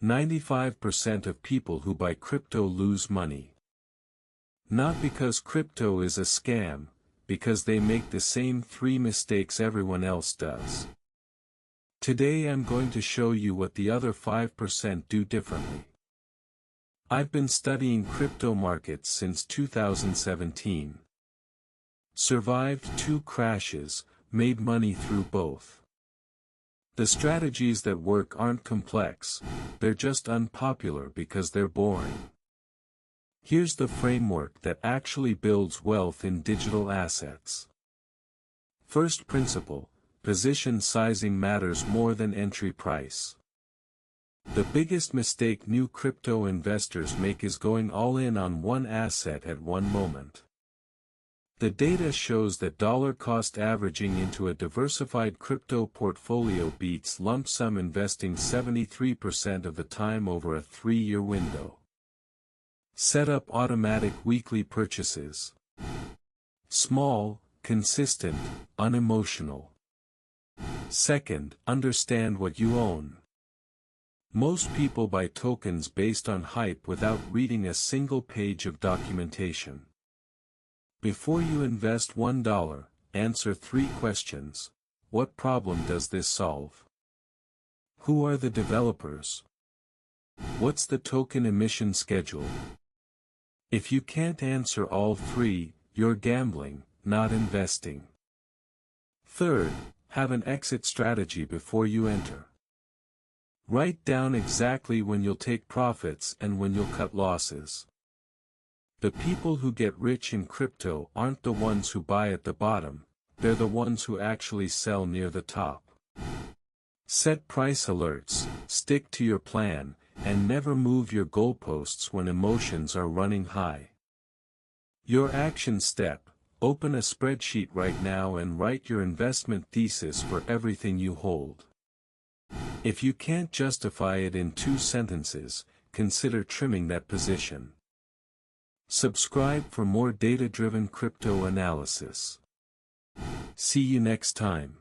95% of people who buy crypto lose money. Not because crypto is a scam, because they make the same 3 mistakes everyone else does. Today I'm going to show you what the other 5% do differently. I've been studying crypto markets since 2017. Survived 2 crashes, made money through both. The strategies that work aren't complex, they're just unpopular because they're boring. Here's the framework that actually builds wealth in digital assets. First principle, position sizing matters more than entry price. The biggest mistake new crypto investors make is going all in on one asset at one moment. The data shows that dollar cost averaging into a diversified crypto portfolio beats lump sum investing 73% of the time over a 3-year window. Set up automatic weekly purchases. Small, consistent, unemotional. Second, understand what you own. Most people buy tokens based on hype without reading a single page of documentation. Before you invest $1, answer 3 questions. What problem does this solve? Who are the developers? What's the token emission schedule? If you can't answer all 3, you're gambling, not investing. Third, have an exit strategy before you enter. Write down exactly when you'll take profits and when you'll cut losses. The people who get rich in crypto aren't the ones who buy at the bottom, they're the ones who actually sell near the top. Set price alerts, stick to your plan, and never move your goalposts when emotions are running high. Your action step, open a spreadsheet right now and write your investment thesis for everything you hold. If you can't justify it in 2 sentences, consider trimming that position. Subscribe for more data-driven crypto analysis. See you next time.